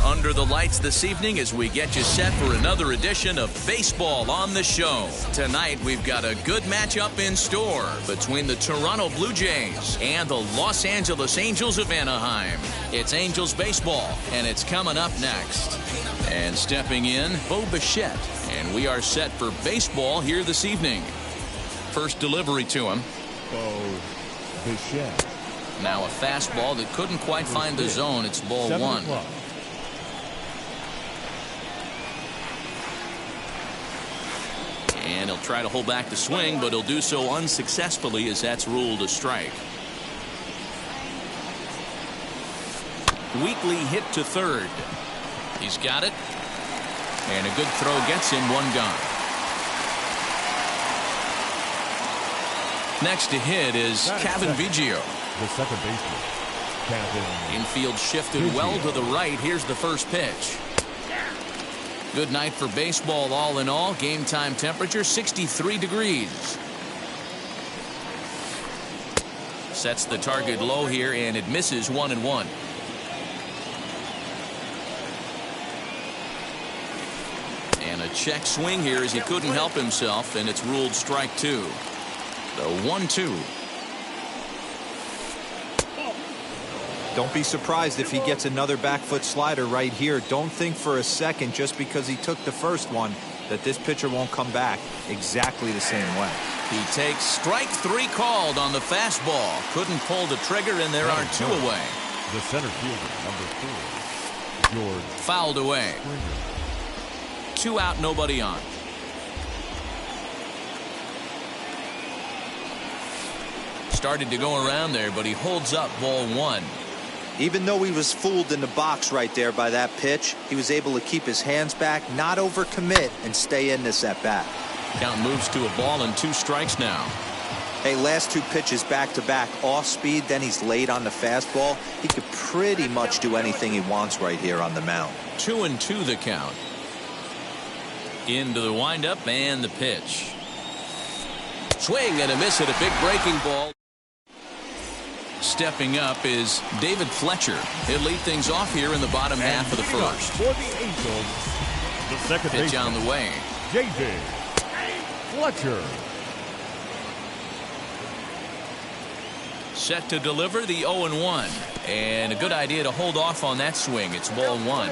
Under the lights this evening as we get you set for another edition of Baseball on the Show. Tonight we've got a good matchup in store between the Toronto Blue Jays and the Los Angeles Angels of Anaheim. It's Angels baseball, and it's coming up next. And stepping in, Bo Bichette, and we are set for baseball here this evening. First delivery to him. Bo Bichette. Now a fastball that couldn't quite find the zone. It's ball one. And he'll try to hold back the swing, but he'll do so unsuccessfully as that's ruled a strike. Weekly hit to third. He's got it. And a good throw gets him one gone. Next to hit is Cavan Biggio. The second baseman, Cavan. Infield shifted well to the right. Here's the first pitch. Good night for baseball all in all. Game time temperature 63 degrees. Sets the target low here, and it misses 1-1. And a check swing here as he couldn't help himself, and it's ruled strike two. The 1-2. Don't be surprised if he gets another back foot slider right here. Don't think for a second, just because he took the first one, that this pitcher won't come back exactly the same way. He takes strike three called on the fastball. Couldn't pull the trigger, and there are two away. The center fielder, number 4, George. Fouled away. Springer. 2 out, nobody on. Started to go around there, but he holds up ball one. Even though he was fooled in the box right there by that pitch, he was able to keep his hands back, not overcommit, and stay in this at bat. Count moves to a ball and 2 strikes now. Hey, last 2 pitches back to back, off speed, then he's late on the fastball. He could pretty much do anything he wants right here on the mound. 2-2 the count. Into the windup and the pitch. Swing and a miss at a big breaking ball. Stepping up is David Fletcher. He'll lead things off here in the bottom half of the first. For the Angels, the second pitch baseman, on the way. J.J. Fletcher. Set to deliver the 0-1. And a good idea to hold off on that swing. It's ball one.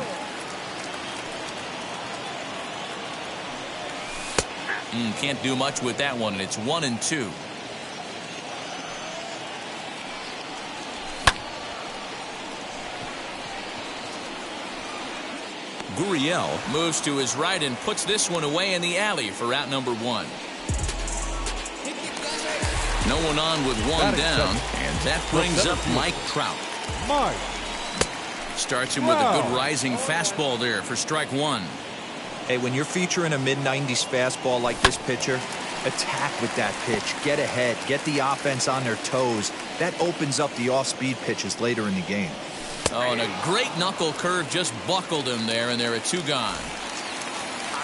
Can't do much with that one, and it's 1-2. Gurriel moves to his right and puts this one away in the alley for out number 1. No one on with one down, and that brings up Mike Trout. Mike. Starts him with a good rising fastball there for strike one. Hey, when you're featuring a mid-90s fastball like this pitcher, attack with that pitch. Get ahead. Get the offense on their toes. That opens up the off-speed pitches later in the game. Oh, and a great knuckle curve just buckled him there, and there are two gone.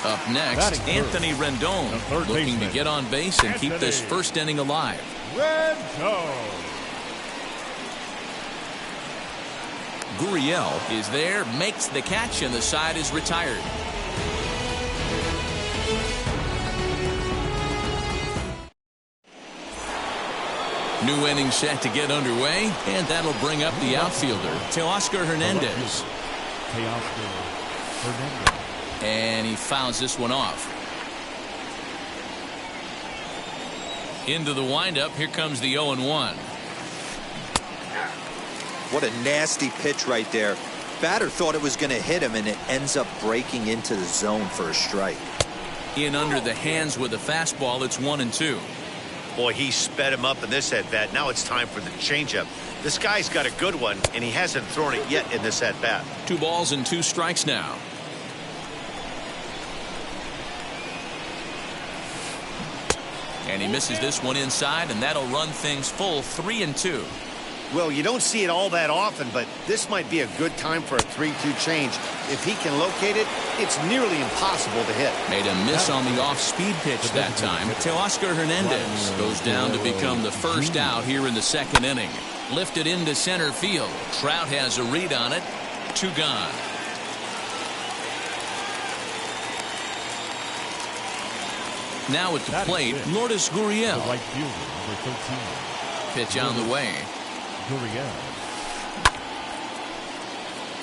Up next, Anthony Rendon, looking to get on base and keep this first inning alive. Rendon. Gurriel is there, makes the catch, and the side is retired. New inning set to get underway, and that'll bring up the outfielder, Teoscar Hernandez. Teoscar Hernandez. And he fouls this one off. Into the windup, here comes the 0-1. What a nasty pitch right there. Batter thought it was going to hit him, and it ends up breaking into the zone for a strike. In under the hands with a fastball, it's 1-2. Boy, he sped him up in this at-bat. Now it's time for the changeup. This guy's got a good one, and he hasn't thrown it yet in this at-bat. 2 balls and 2 strikes now. And he misses this one inside, and that'll run things full 3-2. Well, you don't see it all that often, but this might be a good time for a 3-2 change. If he can locate it, it's nearly impossible to hit. Made a miss on the off-speed pitch that time. Teoscar Hernandez goes down to become the first out here in the second inning. Lifted into center field. Trout has a read on it. 2 gone. Now at the plate, Lourdes Gurriel. The right fielder, number 13. Pitch on the way. Gurriel.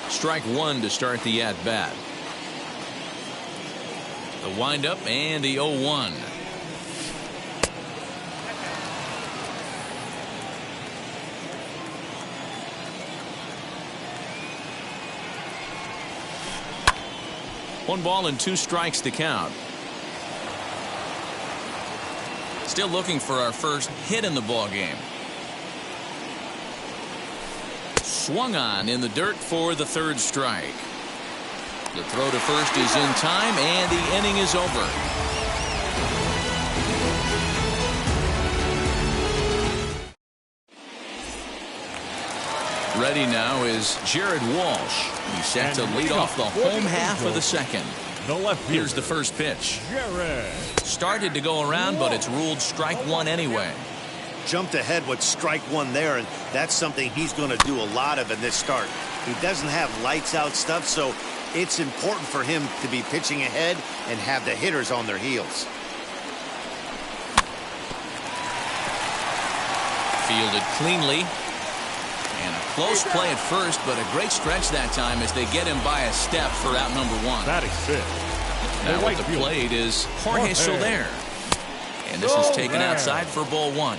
Strike one to start the at-bat. The windup and the 0-1. One ball and 2 strikes to count. Still looking for our first hit in the ball game. Swung on in the dirt for the 3rd strike. The throw to first is in time, and the inning is over. Ready now is Jared Walsh. He's set to lead off the home half of the second. The left fielder. Here's the first pitch. Jared. Started to go around, but it's ruled strike one anyway. Jumped ahead with strike one there, and that's something he's going to do a lot of in this start. He doesn't have lights out stuff, so it's important for him to be pitching ahead and have the hitters on their heels. Fielded cleanly. And a close play at first, but a great stretch that time as they get him by a step for out number 1. That is it. Now at the plate is Jorge Soler. And this is taken outside for ball 1.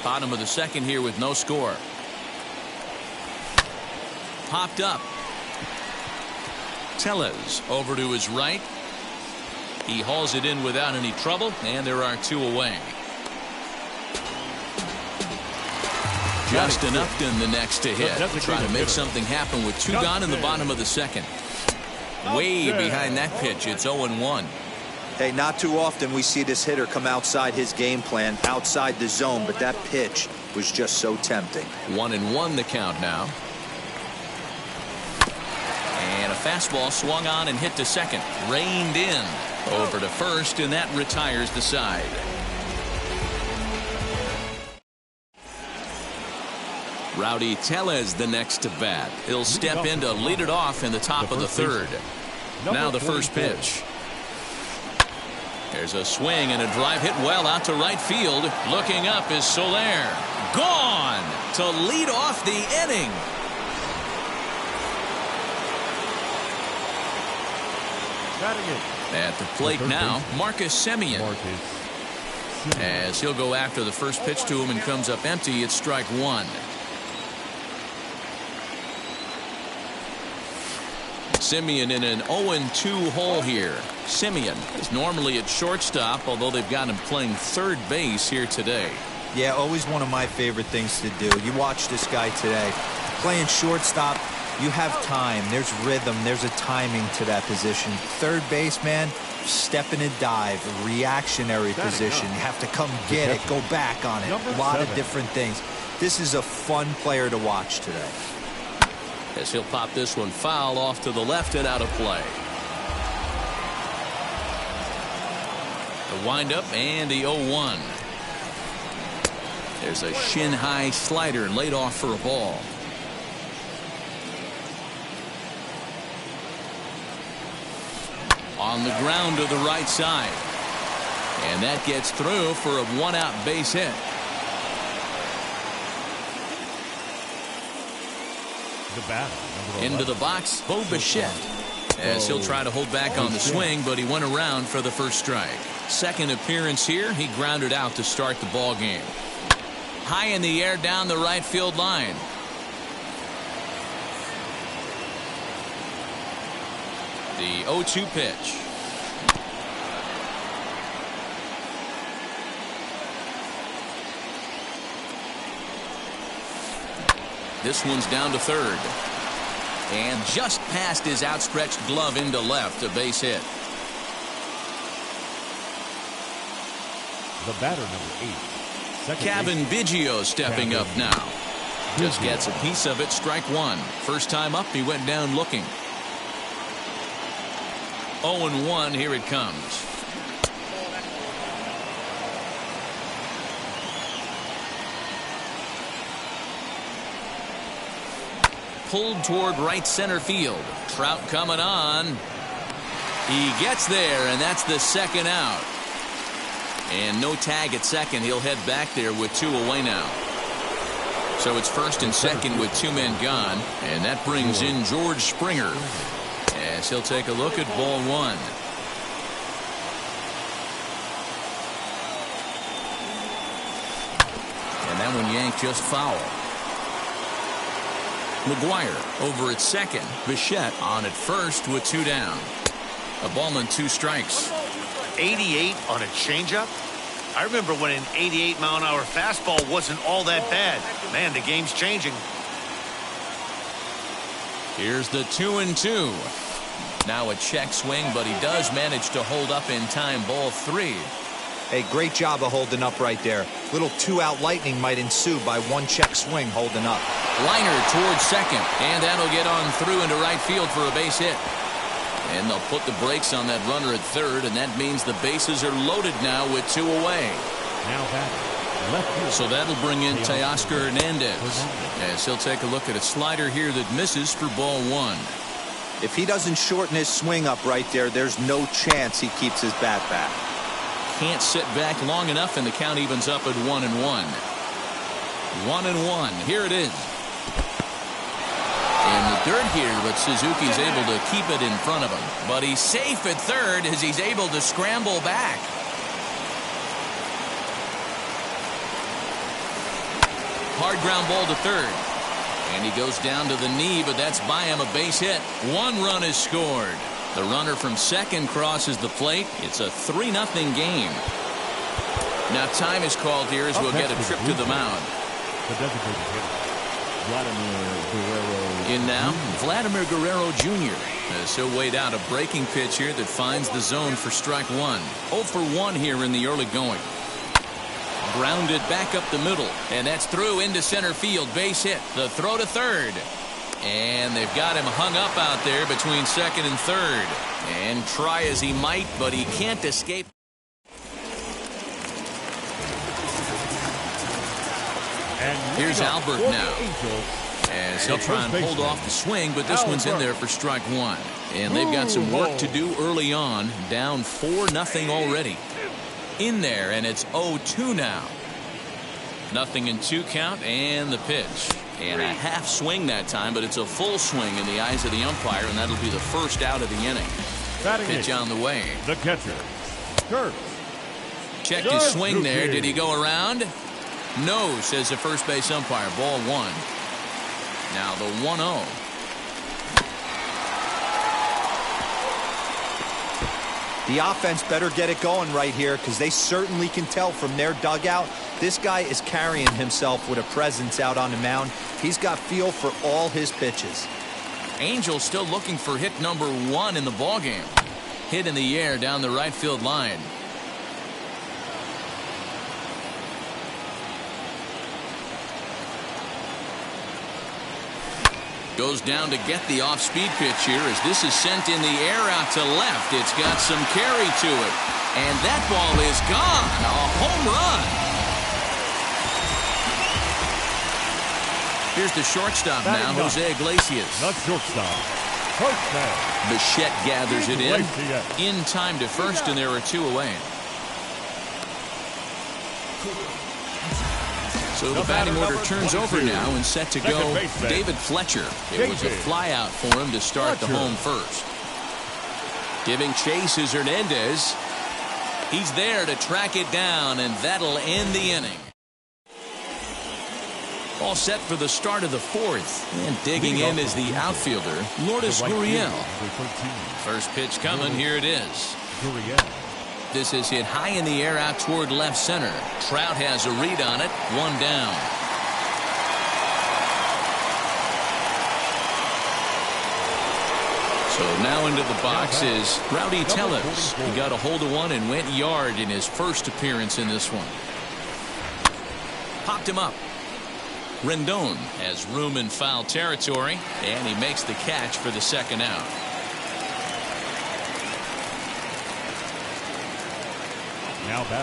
Bottom of the second here with no score. Popped up. Tellez over to his right. He hauls it in without any trouble, and there are 2 away. Justin Upton the next to hit. Trying to make something happen with 2 gone in the bottom of the second. Way behind that pitch. It's 0-1. Hey, not too often we see this hitter come outside his game plan, outside the zone, but that pitch was just so tempting. 1-1 the count now. And a fastball swung on and hit to second. Reined in. Over to first, and that retires the side. Rowdy Tellez the next to bat. He'll step in to lead it off in the top of the 3rd. Now the first pitch. There's a swing and a drive hit well out to right field. Looking up is Soler. Gone to lead off the inning. At the plate now, Marcus Semien. As he'll go after the first pitch to him and comes up empty, it's strike 1. Semien in an 0-2 hole here. Semien is normally at shortstop, although they've got him playing third base here today. Yeah, always one of my favorite things to do. You watch this guy today. Playing shortstop, you have time. There's rhythm. There's a timing to that position. Third base, man, step in and dive, reactionary position. You have to come get it, go back on it. A lot of different things. This is a fun player to watch today. As he'll pop this one foul off to the left and out of play. The windup and the 0-1. There's a shin-high slider laid off for a ball. On the ground to the right side. And that gets through for a one-out base hit. The batter, Into the box, Bo Bichette. As he'll try to hold back on the swing, but he went around for the first strike. Second appearance here, he grounded out to start the ball game. High in the air down the right field line. The 0-2 pitch. This one's down to third. And just past his outstretched glove into left, a base hit. the batter, number 8. Kevin Biggio stepping up now. Just gets a piece of it. Strike one. First time up, he went down looking. 0-1. Here it comes. Pulled toward right center field. Trout coming on. He gets there, and that's the second out. And no tag at second. He'll head back there with 2 away now. So it's first and second with 2 men gone. And that brings in George Springer. As he'll take a look at ball one. And that one yanked just foul. McGuire over at second. Bichette on at first with 2 down. A ball and 2 strikes. 88 on a changeup? I remember when an 88-mile-an-hour fastball wasn't all that bad. Man, the game's changing. Here's the 2-2. Now a check swing, but he does manage to hold up in time. Ball 3. Hey, great job of holding up right there. Little 2-out lightning might ensue by 1 check swing holding up. Liner towards second, and that'll get on through into right field for a base hit. And they'll put the brakes on that runner at third, and that means the bases are loaded now with 2 away. Now batting left field. So that'll bring in Teoscar Hernandez. As he'll take a look at a slider here that misses for ball 1. If he doesn't shorten his swing up right there, there's no chance he keeps his bat back. Can't sit back long enough, and the count evens up at 1-1. 1-1. Here it is. In the dirt here, but Suzuki's able to keep it in front of him. But he's safe at third as he's able to scramble back. Hard ground ball to third. And he goes down to the knee, but that's by him, a base hit. 1 run is scored. The runner from second crosses the plate. It's a 3-0 game. Now time is called here as we'll get a trip to the mound. The designated hitter, Vladimir Guerrero. In now, Vladimir Guerrero Jr. as he'll wait out a breaking pitch here that finds the zone for strike 1. 0 for 1 here in the early going. Grounded back up the middle, and that's through into center field. Base hit. The throw to third. And they've got him hung up out there between second and third. And try as he might, but he can't escape. And Here's Albert now. As he'll try and hold off the swing, but this one's in there for strike 1. And they've got some work to do early on. Down 4-0 already. In there, and it's 0-2 now. 0-2 count, and the pitch. And a half swing that time, but it's a full swing in the eyes of the umpire, and that'll be the first out of the inning. Pitch on the way. The catcher, Kurt. Checked his swing there. Did he go around? No, says the first base umpire. Ball 1. Now the 1-0. The offense better get it going right here because they certainly can tell from their dugout. This guy is carrying himself with a presence out on the mound. He's got feel for all his pitches. Angels still looking for hit number 1 in the ballgame. Hit in the air down the right field line. Goes down to get the off-speed pitch here as this is sent in the air out to left. It's got some carry to it. And that ball is gone. A home run. Here's the shortstop now, Jose Iglesias. The shortstop, first man. Bichette gathers it in time to first, and there are 2 away. So the batting order turns over now and set to go David Fletcher. It was a flyout for him to start the home first. Giving chase is Hernandez. He's there to track it down, and that'll end the inning. All set for the start of the 4th. And digging in is the outfielder, Lourdes Gurriel. First pitch coming. Here it is. This is hit high in the air out toward left center. Trout has a read on it. 1 down. So now into the box is Rowdy Tellez. He got a hold of one and went yard in his first appearance in this one. Popped him up. Rendon has room in foul territory, and he makes the catch for the second out.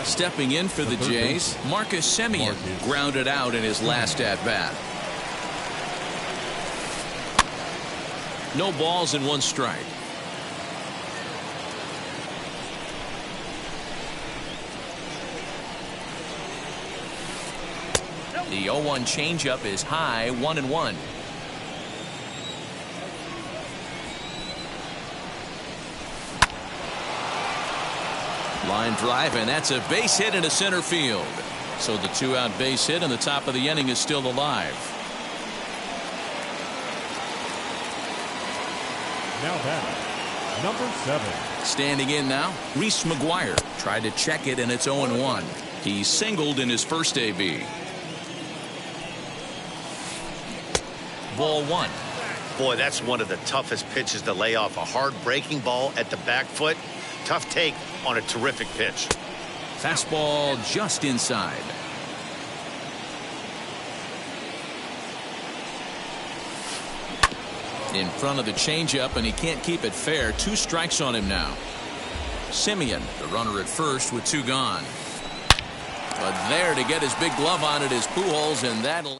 Stepping in for the Jays, Marcus Semien grounded out in his last at-bat. No balls and 1 strike. The 0-1 changeup is high, 1-1. Line drive, and that's a base hit into center field. So the 2-out base hit, and the top of the inning is still alive. Now batting, number 7. Standing in now, Reese McGuire. Tried to check it, and it's 0-1. He singled in his first AB. Ball 1. Boy, that's one of the toughest pitches to lay off. A hard breaking ball at the back foot. Tough take on a terrific pitch. Fastball just inside. In front of the changeup, and he can't keep it fair. 2 strikes on him now. Semien, the runner at first with 2 gone. But there to get his big glove on it is Pujols, and that'll.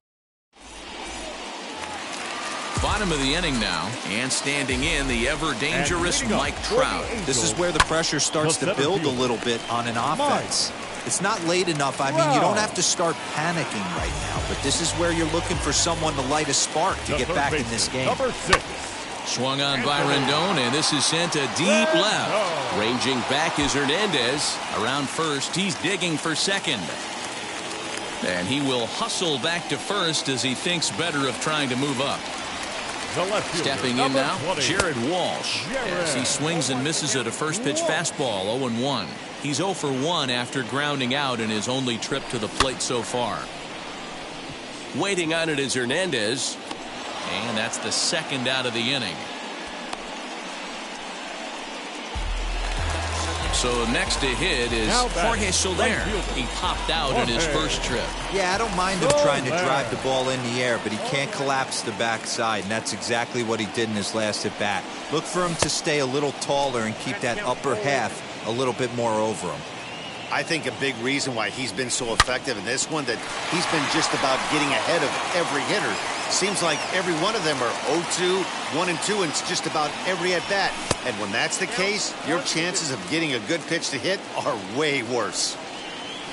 Bottom of the inning now, and standing in the ever-dangerous Mike Trout. This is where the pressure starts to build a little bit on an offense. It's not late enough. I mean, you don't have to start panicking right now, but this is where you're looking for someone to light a spark to get back in this game. Number 6. Swung on by Rendon, and this is sent to deep left. Ranging back is Hernandez. Around first, he's digging for second. And he will hustle back to first as he thinks better of trying to move up. Stepping in now, Jared Walsh. As he swings and misses at a first pitch fastball, 0-1. He's 0 for 1 after grounding out in his only trip to the plate so far. Waiting on it is Hernandez. And that's the second out of the inning. So next to hit is Jorge Soler. He popped out in his first trip. Yeah, I don't mind him trying to drive the ball in the air, but he can't collapse the backside, and that's exactly what he did in his last at bat. Look for him to stay a little taller and keep that upper half a little bit more over him. I think a big reason why he's been so effective in this one, that he's been just about getting ahead of every hitter. Seems like every one of them are 0-2, 1-2, and it's just about every at-bat. And when that's the case, your chances of getting a good pitch to hit are way worse.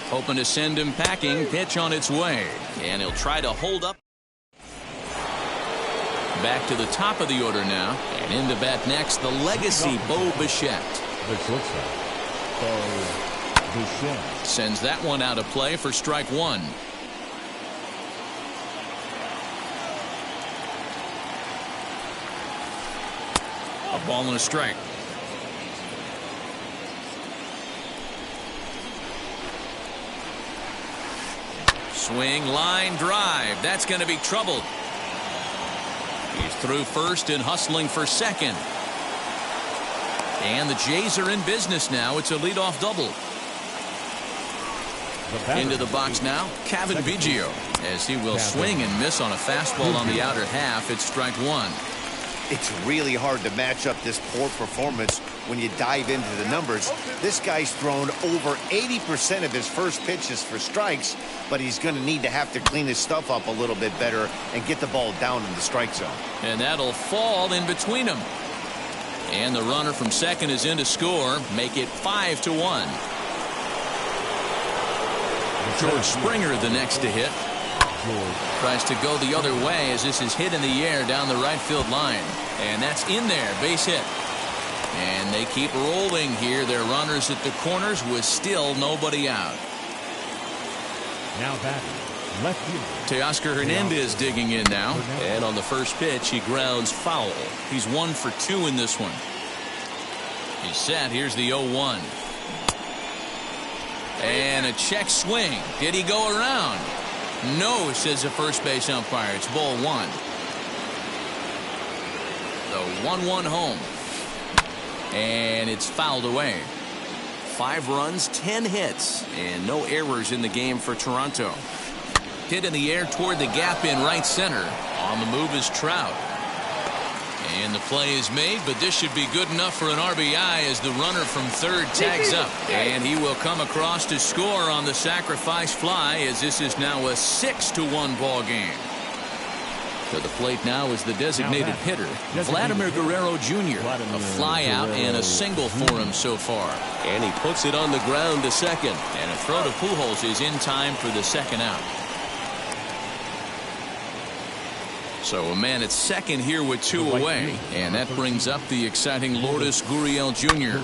Hoping to send him packing. Pitch on its way. And he'll try to hold up. Back to the top of the order now. And in to bat next, the legacy Bo Bichette. Sends that one out of play for strike 1. A ball and a strike. swing, line drive. That's going to be troubled. He's through first and hustling for second. And the Jays are in business now. It's a leadoff double. Into the box now, Kevin Biggio, as he will swing and miss on a fastball on the outer half. It's strike one. It's really hard to match up this poor performance when you dive into the numbers. This guy's thrown over 80% of his first pitches for strikes, but he's going to have to clean his stuff up a little bit better and get the ball down in the strike zone. And that'll fall in between them. And the runner from second is in to score, make it 5-1. George Springer the next to hit. Tries to go the other way as this is hit in the air down the right field line. And that's in there, base hit. And they keep rolling here. Their runners at the corners with still nobody out. Now batting, left fielder Teoscar Hernandez digging in now. And on the first pitch, he grounds foul. He's 1 for 2 in this one. He's set. Here's the 0-1. And a check swing. Did he go around? No, says the first base umpire. It's ball 1. The 1-1 home. And it's fouled away. 5 runs, 10 hits, and no errors in the game for Toronto. Hit in the air toward the gap in right center. On the move is Trout. And the play is made, but this should be good enough for an RBI as the runner from third tags up. And he will come across to score on the sacrifice fly as this is now a 6-1 ball game. To the plate now is the designated hitter, Vladimir Guerrero Jr. A fly out and a single for him so far. And he puts it on the ground to second. And a throw to Pujols is in time for the second out. So a man at second here with 2 away. And that brings up the exciting Lourdes Gurriel Jr.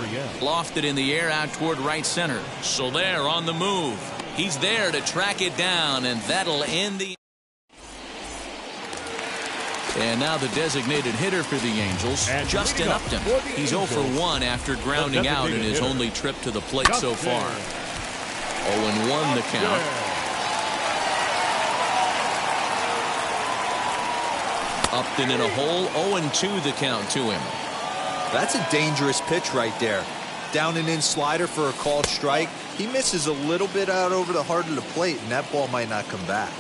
Lofted in the air out toward right center. Soler on the move. He's there to track it down, and that'll end the... And now the designated hitter for the Angels, Justin Upton. He's 0 for 1 after grounding out in his only trip to the plate so far. 0-1 the count. Upton in a hole, 0-2 the count to him. That's a dangerous pitch right there. Down and in slider for a called strike. He misses a little bit out over the heart of the plate, and that ball might not come back.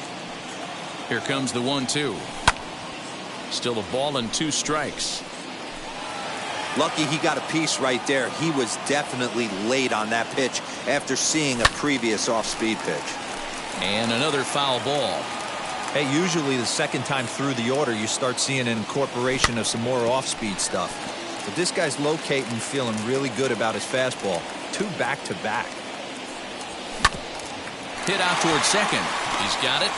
Here comes the 1-2. Still a ball and 2 strikes. Lucky he got a piece right there. He was definitely late on that pitch after seeing a previous off-speed pitch. And another foul ball. Hey, usually the second time through the order you start seeing an incorporation of some more off-speed stuff. But this guy's locating, feeling really good about his fastball. 2 back-to-back. Hit out toward second. He's got it.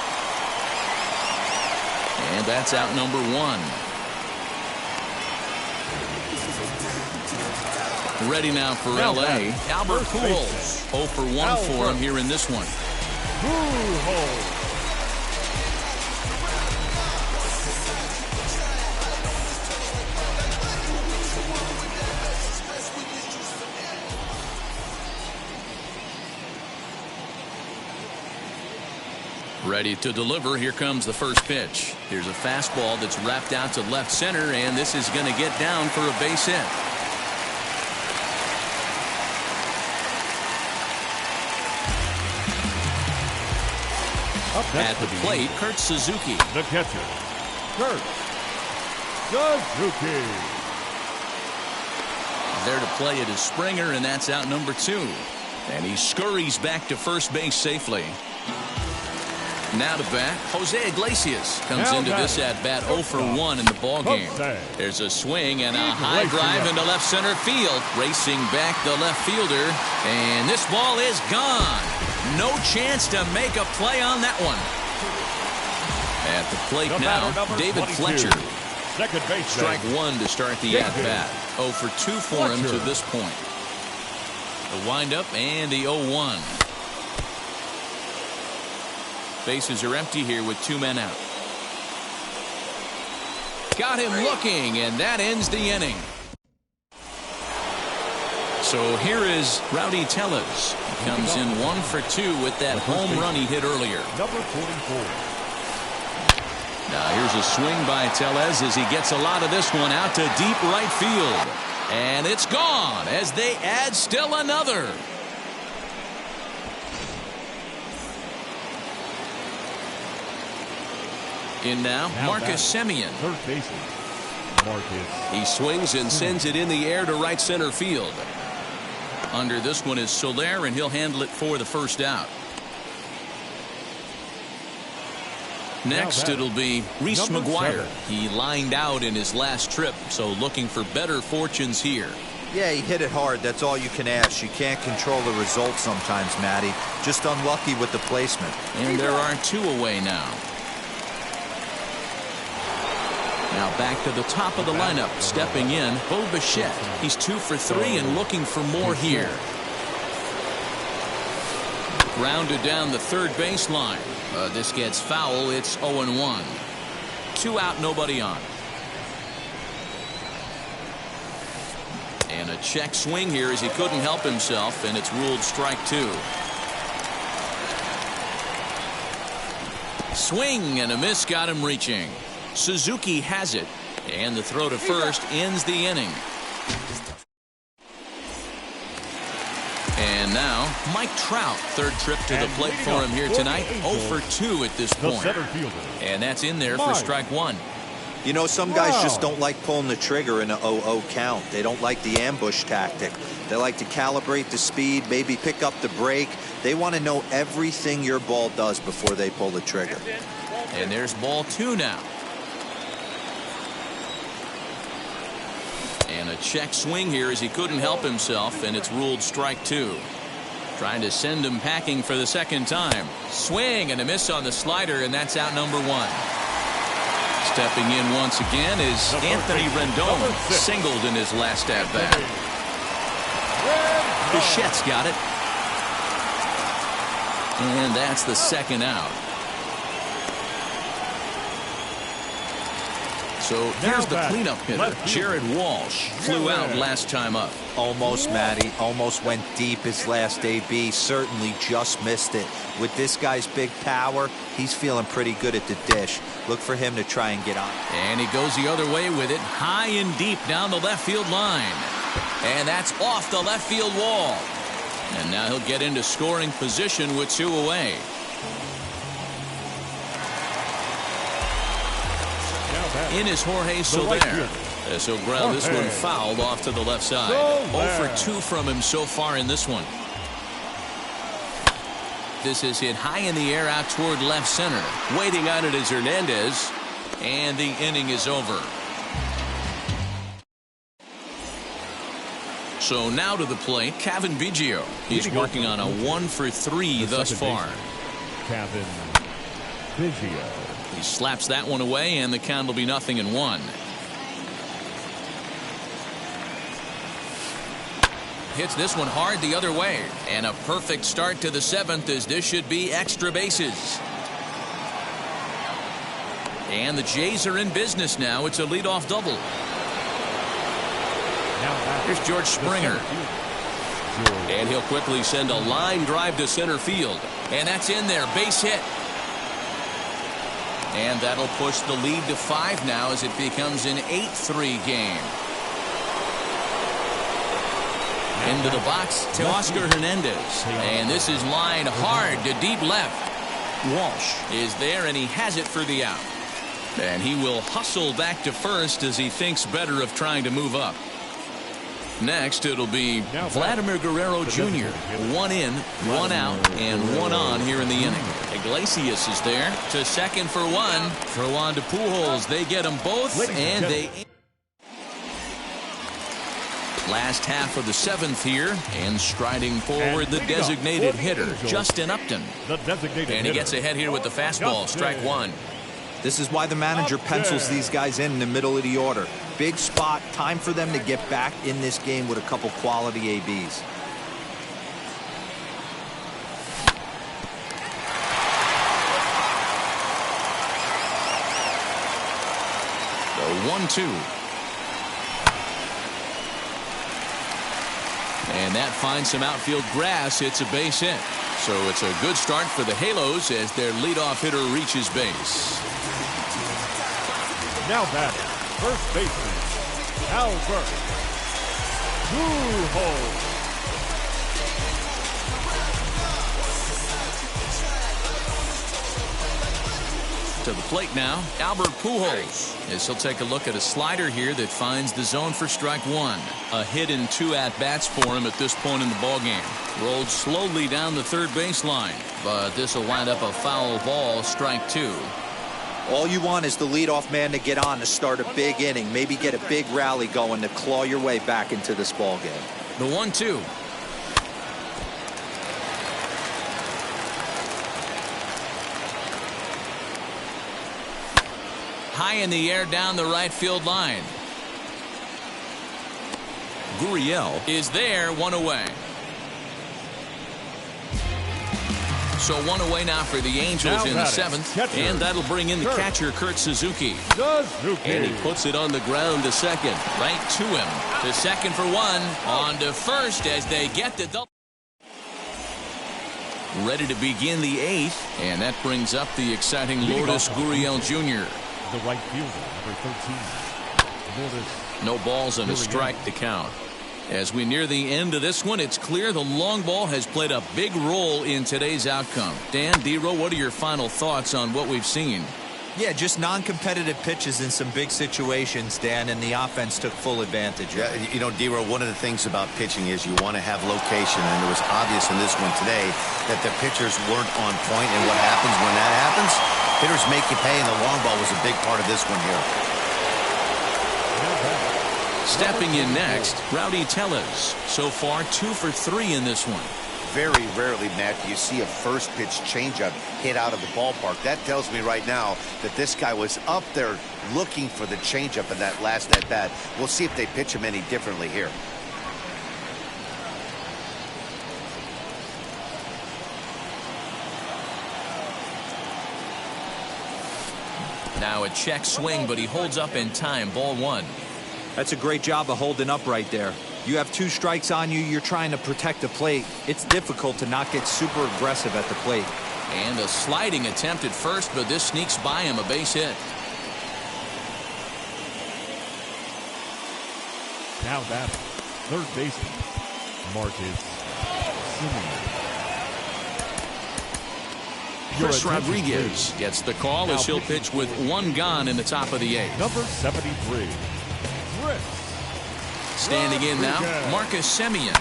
And that's out number 1. Ready now for L.A. Albert Pujols. 0 for 1 for him here in this one. Pujols. Ready to deliver. Here comes the first pitch. Here's a fastball that's wrapped out to left center, and this is going to get down for a base hit. At the plate, Kurt Suzuki. The catcher, Kurt Suzuki. There to play it is Springer, and that's out number 2. And he scurries back to first base safely. Now to bat, Jose Iglesias comes into this at-bat 0 for 1 in the ballgame. There's a swing and a high drive into left center field. Racing back the left fielder, and this ball is gone. No chance to make a play on that one. At the plate now, David Fletcher. Second base. Strike 1 to start the at-bat. 0 for 2 for him to this point. The windup and the 0-1. Bases are empty here with 2 men out. Got him looking, and that ends the inning. So here is Rowdy Tellez. He comes in 1 for 2 with that home run he hit earlier. Number 44. Now here's a swing by Tellez as he gets a lot of this one out to deep right field. And it's gone as they add still another. In now Marcus Semien. Third baseman, Marcus. He swings and sends it in the air to right center field. Under this one is Soler, and he'll handle it for the first out. Next, it'll be Reese McGuire. He lined out in his last trip, so looking for better fortunes here. Yeah, he hit it hard. That's all you can ask. You can't control the results sometimes, Matty. Just unlucky with the placement. And there are 2 away now. Now back to the top of the lineup, stepping in, Bo Bichette. He's 2 for 3 and looking for more here. Grounded down the third baseline. This gets foul. It's 0-1. 2 out, nobody on. And a check swing here as he couldn't help himself, and it's ruled strike 2. Swing and a miss got him reaching. Suzuki has it, and the throw to first ends the inning. And now Mike Trout, third trip to the plate for him here tonight. 0 for 2 at this point. And that's in there for strike 1. You know, some guys just don't like pulling the trigger in an 0-0 count. They don't like the ambush tactic. They like to calibrate the speed, maybe pick up the break. They want to know everything your ball does before they pull the trigger. And there's ball 2 now. And a check swing here as he couldn't help himself, and it's ruled strike 2. Trying to send him packing for the second time. Swing and a miss on the slider, and that's out number 1. Stepping in once again is Anthony Rendon, singled in his last at-bat. Bichette's got it. And that's the second out. So here's the cleanup hitter. Jared Walsh flew out last time up. Almost, Matty. Almost went deep his last AB. Certainly just missed it. With this guy's big power, he's feeling pretty good at the dish. Look for him to try and get on. And he goes the other way with it. High and deep down the left field line. And that's off the left field wall. And now he'll get into scoring position with 2 away. In is Jorge Soler. As he'll ground this one fouled off to the left side. 0 for 2 from him so far in this one. This is hit high in the air out toward left center. Waiting on it is Hernandez. And the inning is over. So now to the plate, Cavan Biggio. He's working on a 1 for 3 thus far. Cavan Biggio. He slaps that one away, and the count will be 0-1. Hits this one hard the other way. And a perfect start to the 7th, as this should be extra bases. And the Jays are in business now. It's a leadoff double. Here's George Springer. And he'll quickly send a line drive to center field. And that's in there. Base hit. And that'll push the lead to 5 now as it becomes an 8-3 game. Into the box, Teoscar Hernandez. And this is lined hard to deep left. Walsh is there, and he has it for the out. And he will hustle back to first as he thinks better of trying to move up. Next, it'll be Vladimir Guerrero Jr. 1 in, 1 out, and 1 on here in the inning. Iglesias is there to second for 1. Throw on to Pujols. They get them both, and they... Last half of the 7th here, and striding forward the designated hitter, Justin Upton. And he gets ahead here with the fastball, strike 1. This is why the manager pencils these guys in the middle of the order. Big spot, time for them to get back in this game with a couple quality ABs. The 1-2. And that finds some outfield grass. It's a base hit. So it's a good start for the Halos as their leadoff hitter reaches base. Now batting, first baseman, Albert Pujols. To the plate now, Albert Pujols, as he'll take a look at a slider here that finds the zone for strike one. A hit in 2 at-bats for him at this point in the ballgame. Rolled slowly down the third baseline, but this will wind up a foul ball, strike 2. All you want is the leadoff man to get on to start a big inning, maybe get a big rally going to claw your way back into this ballgame. The 1-2. High in the air down the right field line. Gurriel is there, 1 away. So 1 away now for the Angels in the 7th. Catcher. And that'll bring in the catcher, Kurt Suzuki. Suzuki. And he puts it on the ground to second. Right to him. To second for 1. On to first as they get the double. Ready to begin the 8th. And that brings up the exciting Lourdes Gurriel Jr. The right fielder, number 13. Lourdes. No balls and a strike to count. As we near the end of this one, it's clear the long ball has played a big role in today's outcome. Dan, Dero, what are your final thoughts on what we've seen? Yeah, just non-competitive pitches in some big situations, Dan, and the offense took full advantage. Yeah, you know, Dero, one of the things about pitching is you want to have location, and it was obvious in this one today that the pitchers weren't on point, and what happens when that happens? Hitters make you pay, and the long ball was a big part of this one here. Stepping in next, Rowdy Tellez. So far, 2 for 3 in this one. Very rarely, Matt, do you see a first pitch changeup hit out of the ballpark. That tells me right now that this guy was up there looking for the changeup in that last at bat. We'll see if they pitch him any differently here. Now a check swing, but he holds up in time. Ball 1. That's a great job of holding up right there. You have 2 strikes on you. You're trying to protect the plate. It's difficult to not get super aggressive at the plate. And a sliding attempt at first, but this sneaks by him, a base hit. Now that third baseman, Marcus Semien. Chris Rodriguez gets the call as he'll pitch with 1 gone in the top of the 8th. Number 73. Standing in now, Marcus Semien.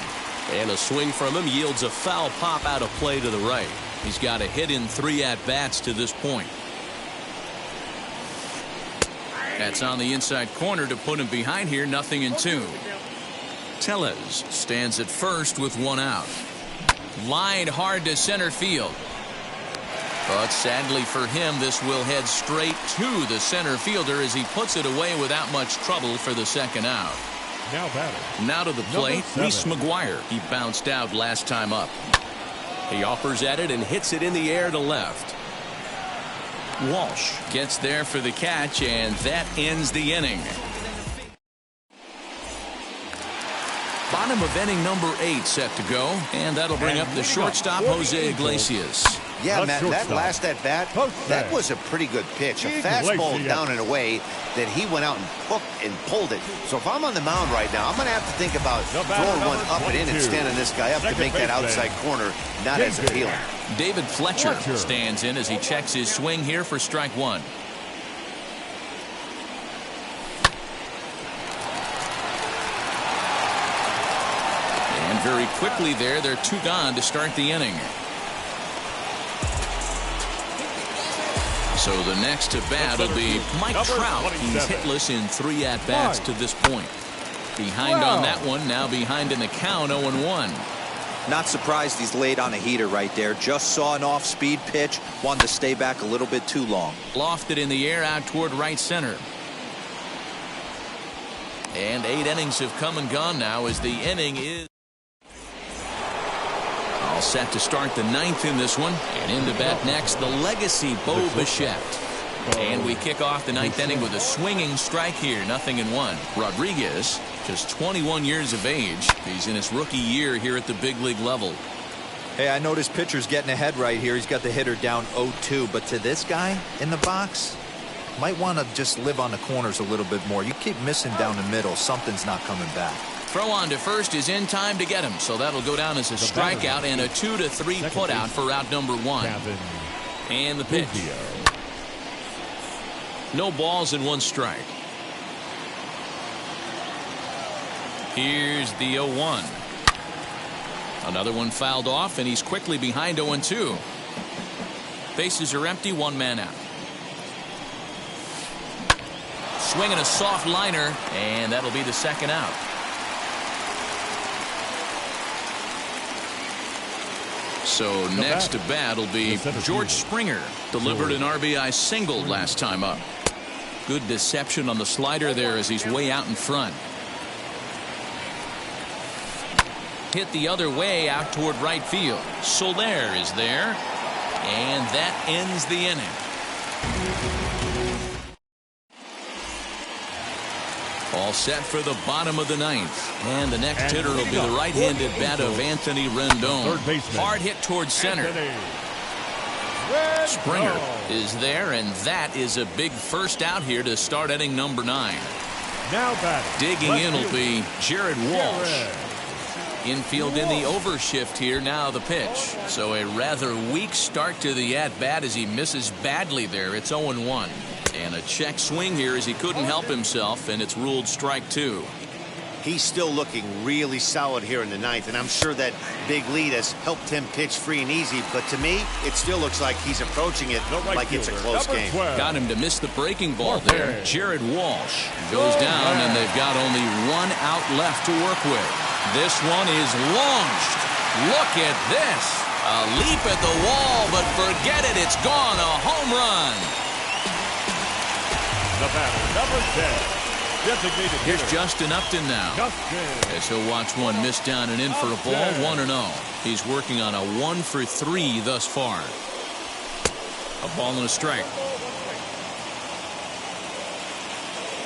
And a swing from him yields a foul pop out of play to the right. He's got a hit in 3 at-bats to this point. That's on the inside corner to put him behind here, 0-2. Tellez stands at first with 1 out. Lined hard to center field. But sadly for him, this will head straight to the center fielder as he puts it away without much trouble for the 2nd out. Now to the plate, Reese McGuire. He bounced out last time up. He offers at it and hits it in the air to left. Walsh gets there for the catch, and that ends the inning. Bottom of inning number 8 set to go, and that'll bring up the shortstop, Jose Iglesias. Yeah, Matt, that last at-bat, that was a pretty good pitch. A fastball down and away that he went out and pulled it. So if I'm on the mound right now, I'm going to have to think about throwing one up and in and standing this guy up to make that outside corner not as appealing. David Fletcher stands in as he checks his swing here for strike 1. And very quickly there, they're 2 gone to start the inning. So the next to bat will be Mike Trout. He's hitless in 3 at-bats to this point. Behind on that one, now behind in the count, 0-1. Not surprised he's laid on a heater right there. Just saw an off-speed pitch, wanted to stay back a little bit too long. Lofted in the air out toward right center. And 8 innings have come and gone now as the inning is all set to start the 9th in this one. And in the bat next, the legacy Bo Bichette. And we kick off the ninth inning with a swinging strike here. 0-1. Rodriguez, just 21 years of age. He's in his rookie year here at the big league level. Hey, I noticed pitcher's getting ahead right here. He's got the hitter down 0-2. But to this guy in the box, might want to just live on the corners a little bit more. You keep missing down the middle. Something's not coming back. Throw on to first is in time to get him. So that'll go down as a strikeout and a 2-3 putout for out number 1. And the pitch. No balls and 1 strike. Here's the 0-1. Another one fouled off, and he's quickly behind 0-2. Bases are empty, 1 man out. Swinging a soft liner, and that'll be the second out. So next to bat will be George Springer. Delivered an RBI single last time up. Good deception on the slider there as he's way out in front. Hit the other way out toward right field. Soler is there. And that ends the inning. All set for the bottom of the ninth. And the next hitter will be the right-handed bat of Anthony Rendon. Hard hit towards center. Springer is there, and that is a big first out here to start inning number 9. Digging in will be Jared Walsh. Infield in the overshift here. Now the pitch. So a rather weak start to the at-bat as he misses badly there. It's 0-1. And a check swing here as he couldn't help himself, and it's ruled strike 2. He's still looking really solid here in the ninth, and I'm sure that big lead has helped him pitch free and easy. But to me, it still looks like he's approaching it like it's a close game. Got him to miss the breaking ball there. Jared Walsh goes down, and they've got only 1 out left to work with. This one is launched. Look at this. A leap at the wall, but forget it. It's gone. A home run. The batter, number 10. Here's Justin Upton now. As he'll watch one miss down and in for a ball. 1-0. He's working on a 1 for 3 thus far. A ball and a strike.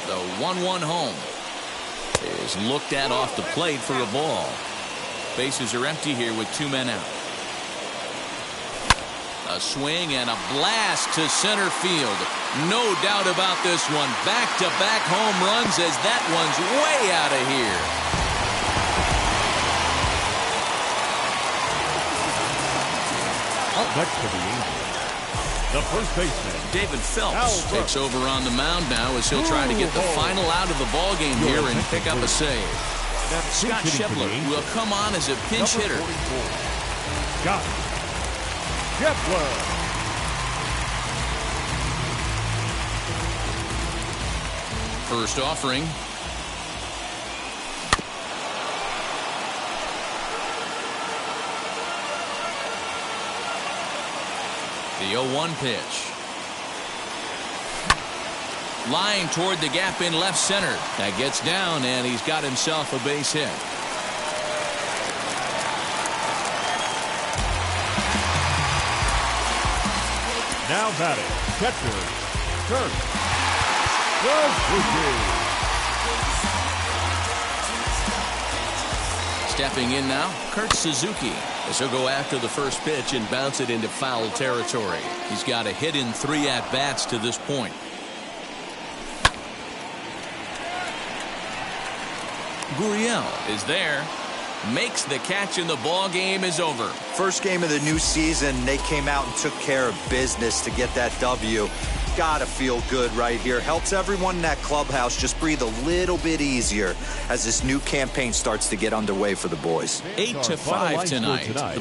The 1-1 home is looked at off the plate for a ball. Bases are empty here with 2 men out. A swing and a blast to center field. No doubt about this one. Back-to-back home runs as that one's way out of here. Up next to the Angels, the first baseman, David Phelps takes over on the mound now as he'll try to get the final out of the ball game here and pick up a save. Scott Schebler will come on as a pinch hitter. Scott Schebler. First offering. The 0-1 pitch. Line toward the gap in left center. That gets down, and he's got himself a base hit. Now batting, catcher, Kurt Suzuki. Stepping in now, Kurt Suzuki. As he'll go after the first pitch and bounce it into foul territory. He's got a hit in 3 at-bats to this point. Gurriel is there. Makes the catch, and the ball game is over. First game of the new season, they came out and took care of business to get that W. Gotta feel good right here. Helps everyone in that clubhouse just breathe a little bit easier as this new campaign starts to get underway for the boys. 8-5 tonight.